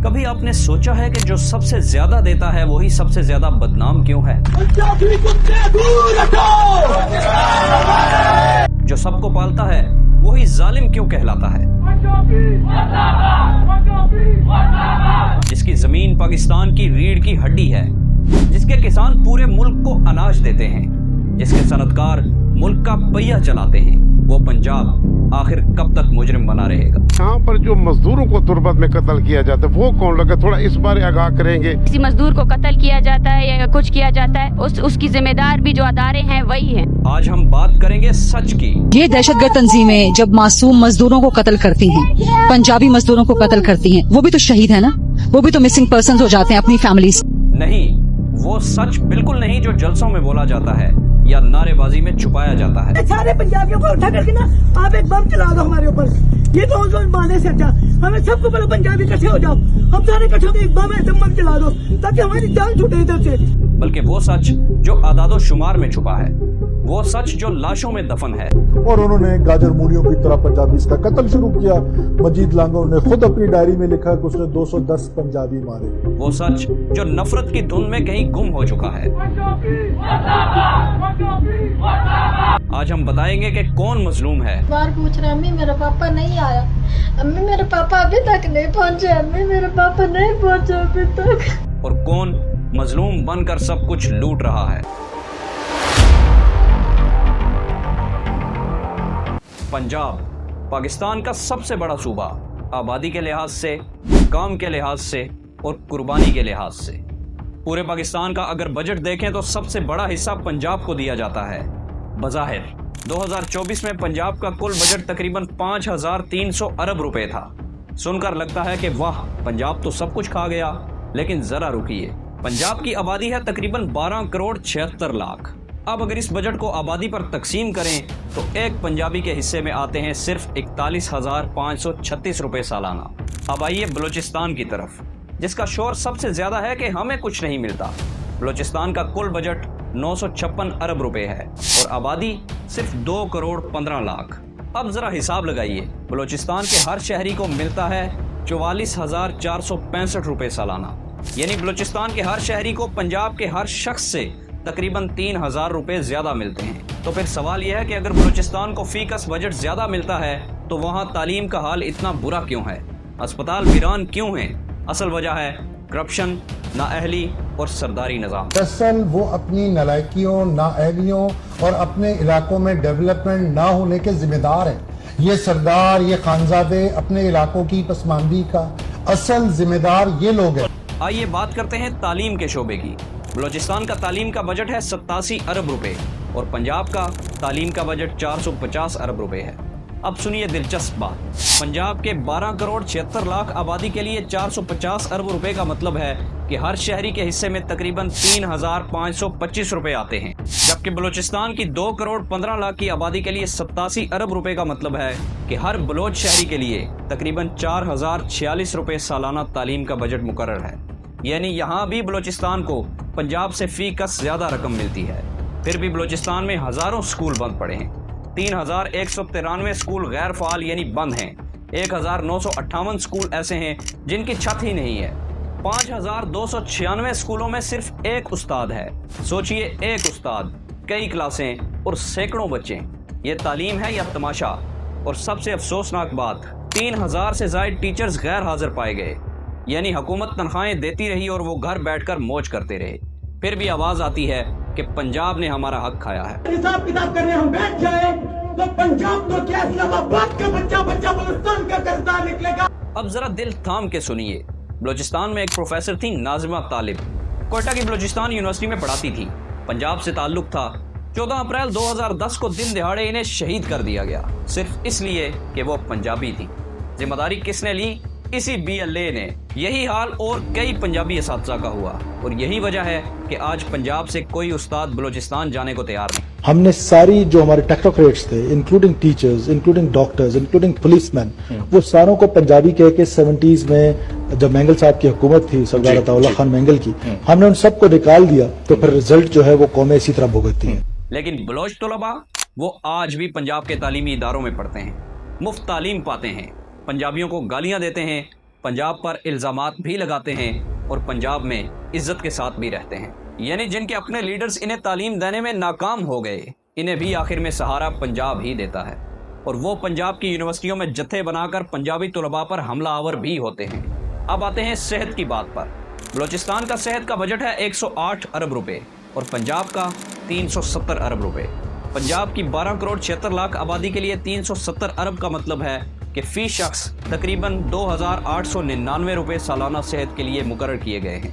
कभी आपने सोचा है कि जो सबसे ज्यादा देता है वही सबसे ज्यादा बदनाम क्यों है? जो सबको पालता है वही जालिम क्यों कहलाता है? जिसकी जमीन पाकिस्तान की रीढ़ की हड्डी है, जिसके किसान पूरे मुल्क को अनाज देते हैं, जिसके सनतकार मुल्क का पहिया चलाते हैं, वो पंजाब आखिर कब तक मुजरिम बना रहेगा? यहाँ पर जो मजदूरों को तुर्बत में कत्ल किया जाता है वो कौन लगा, थोड़ा इस बारे आगाह करेंगे। किसी मजदूर को कत्ल किया जाता है या कुछ किया जाता है, उसकी जिम्मेदार भी जो अदारे हैं वही हैं। आज हम बात करेंगे सच की। ये दहशतगर्द तंजीमें जब मासूम मजदूरों को कत्ल करती हैं, पंजाबी मजदूरों को कत्ल करती हैं, वो भी तो शहीद है ना, वो भी तो मिसिंग पर्सन हो जाते हैं अपनी फैमिली से। नहीं, वो सच बिल्कुल नहीं जो जलसों में बोला जाता है या नारेबाजी में छुपाया जाता है। सारे पंजाबियों को उठा करके ना आप एक बम चला दो हमारे ऊपर, ये रोज रोज मारने से अच्छा हमें सबको बोलो पंजाबी इकट्ठे हो जाओ, हम सारे इकट्ठे होकर एक बम ऐसे बम चला दो ताकि हमारी जान छूटे इधर से। बल्कि वो सच जो आदादो शुमार में छुपा है, वो सच जो लाशों में दफन है। और उन्होंने गाजर मूलियों की तरह पंजाबी का कत्ल शुरू किया। मजीद लांगो ने खुद अपनी डायरी में लिखा कि उसने 210 पंजाबी मारे। वो सच जो नफरत की धुन में कहीं गुम हो चुका है। आज हम बताएंगे कि कौन मजलूम है। बार पूछ रहा अम्मी मेरा पापा नहीं आया, अम्मी मेरा पापा अभी तक नहीं पहुंचे, अम्मी मेरा पापा नहीं पहुंचे अभी तक। और कौन मजलूम बनकर सब कुछ लूट रहा है। पंजाब पाकिस्तान का सबसे बड़ा सूबा, आबादी के लिहाज से, काम के लिहाज से और कुर्बानी के लिहाज से। पूरे पाकिस्तान का अगर बजट देखें तो सबसे बड़ा हिस्सा पंजाब को दिया जाता है। बज़ाहिर 2024 में पंजाब का कुल बजट तकरीबन 5300 अरब रुपए था। सुनकर लगता है कि वाह, पंजाब तो सब कुछ खा गया, लेकिन जरा रुकिए। पंजाब की आबादी है तकरीबन 12 करोड़ 76 लाख। अब अगर इस बजट को आबादी पर तकसीम करें तो एक पंजाबी के हिस्से में आते हैं सिर्फ 41,536 रुपए सालाना। अब आइए बलूचिस्तान की तरफ, जिसका शोर सबसे ज्यादा है कि हमें कुछ नहीं मिलता। बलूचिस्तान का कुल बजट 956 अरब रुपए है और आबादी सिर्फ 2 करोड़ 15 लाख। अब जरा हिसाब लगाइए, बलूचिस्तान के हर शहरी को मिलता है 44,465 रुपए सालाना। यानी बलूचिस्तान के हर शहरी को पंजाब के हर शख्स से तकरीबन 3,000 रुपए ज्यादा मिलते हैं। तो फिर सवाल यह है कि अगर बलूचिस्तान को फीकस बजट ज्यादा मिलता है तो वहाँ तालीम का हाल इतना बुरा क्यों है, अस्पताल वीरान क्यों हैं? असल वजह है करप्शन, नाअहली और सरदारी निज़ाम। दरअसल वो अपनी नलायकियों, नाअहलियों और अपने इलाकों में डेवलपमेंट ना होने के जिम्मेदार हैं। ये सरदार, ये खानजादे अपने इलाकों की पसमानदी का असल जिम्मेदार ये लोग हैं। आइए बात करते हैं तालीम के शोबे की। बलूचिस्तान का तालीम का बजट है 87 अरब रुपए और पंजाब का तालीम का बजट 450 अरब रुपए है। अब सुनिए दिलचस्प बात, पंजाब के 12 करोड़ 76 लाख आबादी के लिए 450 अरब रुपए का मतलब है कि हर शहरी के हिस्से में तकरीबन 3,525 रुपए आते हैं, जबकि बलूचिस्तान की 2 करोड़ 15 लाख की आबादी के लिए 87 अरब रुपए का मतलब है कि हर बलोच शहरी के लिए तकरीबन 4,046 रुपए सालाना तालीम का बजट मुकर्रर है। यानी यहाँ भी बलूचिस्तान को पंजाब से फी कस ज्यादा रकम मिलती है। फिर भी बलूचिस्तान में हजारों स्कूल बंद पड़े हैं। 3,193 स्कूल गैर फाल यानी बंद हैं। 1,958 स्कूल ऐसे हैं जिनकी छत ही नहीं है। 5,296 स्कूलों में सिर्फ एक उस्ताद है। सोचिए, एक उस्ताद, कई क्लासें और सैकड़ों बच्चे। ये तालीम है या तमाशा? और सबसे अफसोसनाक बात, 3,000 से ज्यादा टीचर्स गैर हाजिर पाए गए। यानी हुकूमत तनख्वाहें देती रही और वो घर बैठकर मौज करते रहे। फिर भी आवाज आती है कि पंजाब ने हमारा हक खाया है। हिसाब किताब करने हम बैठ जाए तो पंजाब को क्या इस्लामाबाद का बच्चा बलूचिस्तान का करता निकलेगा। अब जरा दिल थाम के सुनिए। बलूचिस्तान में एक प्रोफेसर थी नाजिमा तालिब, कोयटा की बलूचिस्तान यूनिवर्सिटी में पढ़ाती थी। पंजाब से ताल्लुक था। 14 अप्रैल 2010 को दिन दिहाड़े इन्हें शहीद कर दिया गया, सिर्फ इसलिए कि वो पंजाबी थी। जिम्मेदारी किसने ली? इसी BLA ने। यही हाल और कई पंजाबी असातिज़ा का हुआ और यही वजह है कि आज पंजाब से कोई उस्ताद बलूचिस्तान जाने को तैयार नहीं। हमने सारी जो हमारे टेक्नोक्रेट्स थे, including teachers, including doctors, including policeman, वो सारों को पंजाबी कह के 70s में जब मैंगल साहब की हुकूमत थी, सरदार अताउल्लाह खान मैंगल की, हमने उन सबको निकाल दिया। तो फिर रिजल्ट जो है वो कौमें इसी तरह भुगतती हैं। लेकिन बलोच तलबा वो आज भी पंजाब के तालीमी इदारों में पढ़ते हैं, मुफ्त तालीम पाते हैं, पंजाबियों को गालियां देते हैं पंजाब पर इल्जामात भी लगाते हैं और पंजाब में इज्जत के साथ भी रहते हैं। यानी जिनके अपने लीडर्स इन्हें तालीम देने में नाकाम हो गए, इन्हें भी आखिर में सहारा पंजाब ही देता है और वो पंजाब की यूनिवर्सिटियों में जत्थे बनाकर पंजाबी तुलबा पर हमलावर भी होते हैं। अब आते हैं सेहत की बात पर। बलूचिस्तान का सेहत का बजट है 108 अरब रुपए और पंजाब का 370 अरब रुपए। पंजाब की 12 करोड़ 76 लाख आबादी के लिए 370 अरब का मतलब है कि फी शख्स तकरीबन 2,899 रुपए सालाना सेहत के लिए मुकर्रर किए गए हैं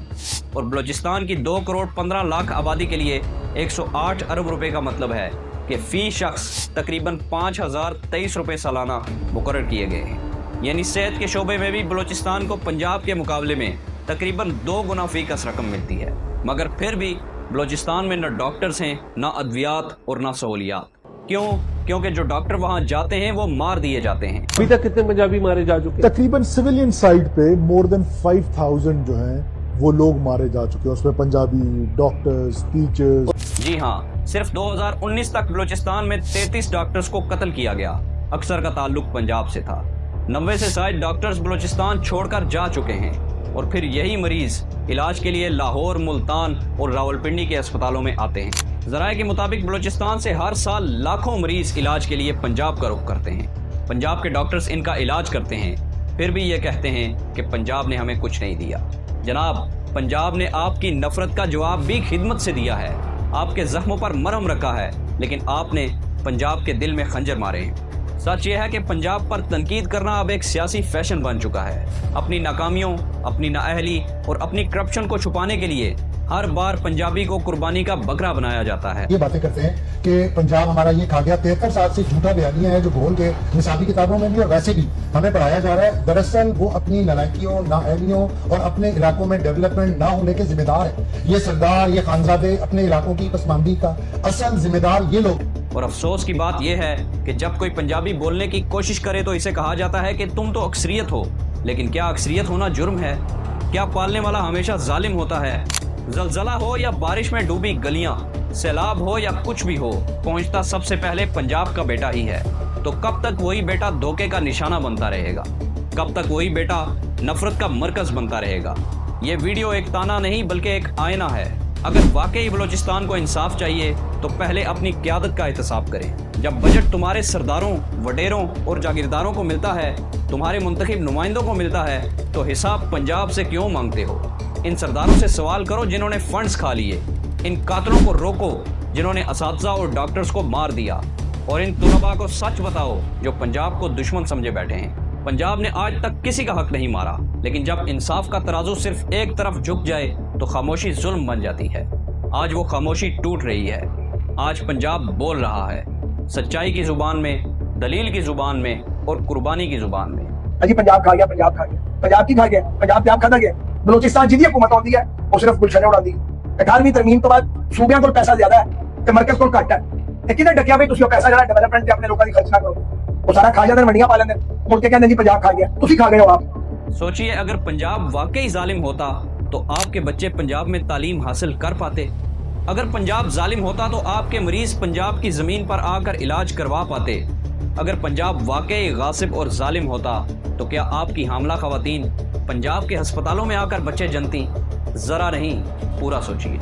और बलूचिस्तान की 2 करोड़ 15 लाख आबादी के लिए 108 अरब रुपए का मतलब है कि फ़ी शख्स तकरीबन 5,023 रुपए सालाना मुकर्रर किए गए हैं। यानी सेहत के शोबे में भी बलूचिस्तान को पंजाब के मुकाबले में तकरीबन 2 गुना फ़ीकस रकम मिलती है, मगर फिर भी बलूचिस्तान में न डॉक्टर्स हैं, न अद्वियात और न सहूलियात। क्यों? क्योंकि जो डॉक्टर वहाँ जाते हैं वो मार दिए जाते हैं। अभी तक कितने पंजाबी मारे जा चुके हैं? तकरीबन सिविलियन साइड पे मोर देन 5,000 जो हैं वो लोग मारे जा चुके हैं, उसमें पंजाबी डॉक्टर्स, टीचर्स। जी हाँ, सिर्फ 2019 तक बलूचिस्तान में 33 डॉक्टर्स को कत्ल किया गया। अक्सर का ताल्लुक पंजाब से था। 90 से शायद डॉक्टर्स बलूचिस्तान छोड़कर जा चुके हैं और फिर यही मरीज इलाज के लिए लाहौर, मुल्तान और रावलपिंडी के अस्पतालों में आते हैं। ज़राए के मुताबिक बलूचिस्तान से हर साल लाखों मरीज इलाज के लिए पंजाब का रुख करते हैं। पंजाब के डॉक्टर्स इनका इलाज करते हैं, फिर भी ये कहते हैं कि पंजाब ने हमें कुछ नहीं दिया। जनाब, पंजाब ने आपकी नफरत का जवाब भी खिदमत से दिया है, आपके जख्मों पर मरहम रखा है, लेकिन आपने पंजाब के दिल में खंजर मारे हैं। सच यह है कि पंजाब पर तनकीद करना अब एक सियासी फैशन बन चुका है। अपनी नाकामियों, अपनी नाअहली और अपनी करप्शन को छुपाने के लिए हर बार पंजाबी को कुर्बानी का बकरा बनाया जाता है। ये बातें करते हैं कि पंजाब हमारा ये खा गया। 73 साल से झूठा बयानिया है जो भूल के निसाबी किताबों में भी और वैसे भी हमें पढ़ाया जा रहा है। दरअसल वो अपनी नालायकियों, नाअहलियों और अपने इलाकों में डेवलपमेंट ना होने के जिम्मेदार है। ये सरदार, ये खानजादे, अपने इलाकों की पसमानदी का असल जिम्मेदार ये लोग। और अफसोस की बात यह है कि जब कोई पंजाबी बोलने की कोशिश करे तो इसे कहा जाता है कि तुम तो अक्सरियत हो। लेकिन क्या अक्सरियत होना जुर्म है? क्या पालने वाला हमेशा जालिम होता है? ज़लज़ला हो या बारिश में डूबी गलियां, सैलाब हो या कुछ भी हो, पहुंचता सबसे पहले पंजाब का बेटा ही है। तो कब तक वही बेटा धोखे का निशाना बनता रहेगा? कब तक वही बेटा नफरत का मरकज बनता रहेगा? ये वीडियो एक ताना नहीं बल्कि एक आईना है। अगर वाकई बलूचिस्तान को इंसाफ चाहिए तो पहले अपनी क़यादत का एहतसाब करें। जब बजट तुम्हारे सरदारों, वडेरों और जागीरदारों को मिलता है, तुम्हारे मुंतखब नुमाइंदों को मिलता है, तो हिसाब पंजाब से क्यों मांगते हो? इन सरदारों से सवाल करो जिन्होंने फंड्स खा लिए। इन कातलों को रोको जिन्होंने असातिज़ा और डॉक्टर्स को मार दिया। और इन तुलबा को सच बताओ जो पंजाब को दुश्मन समझे बैठे हैं। पंजाब ने आज तक किसी का हक नहीं मारा, लेकिन जब इंसाफ का तराजू सिर्फ एक तरफ झुक जाए तो खामोशी जुल्म बन जाती है। आज वो खामोशी टूट रही है। आज पंजाब बोल रहा है, सच्चाई की जुबान में, दलील की जुबान में और कुर्बानी की जुबान में। अजी पंजाब खा गया, पंजाब खा गया, पंजाब की खा गया, पंजाब खाता गया। बलूचिस्तान जिहदी हुकूमत आउंदी है वो सिर्फ गुलशन उड़ाती है। 18वीं तरमीम तो बाद सूबियां कोल पैसा ज्यादा है ते मरकज कोल घट है। ते किने डकिया भी तुसी ओ पैसा जरा डेवलपमेंट ते अपने लोकां दी खर्च ना करो। वो सारा खा जांदे, मंडियां पा लेंदे, मुड़ के कहंदे जी पंजाब खा गया। तुसी खा गए हो आप। सोचिए, अगर पंजाब वाकई जालिम होता तो आपके बच्चे पंजाब में तालीम हासिल कर पाते। अगर पंजाब जालिम होता तो आपके मरीज पंजाब की ज़मीन पर आकर इलाज करवा पाते। अगर पंजाब वाकई गासिब और जालिम होता तो क्या आपकी हामला खवातीन पंजाब के अस्पतालों में आकर बच्चे जनती? ज़रा नहीं, पूरा सोचिए।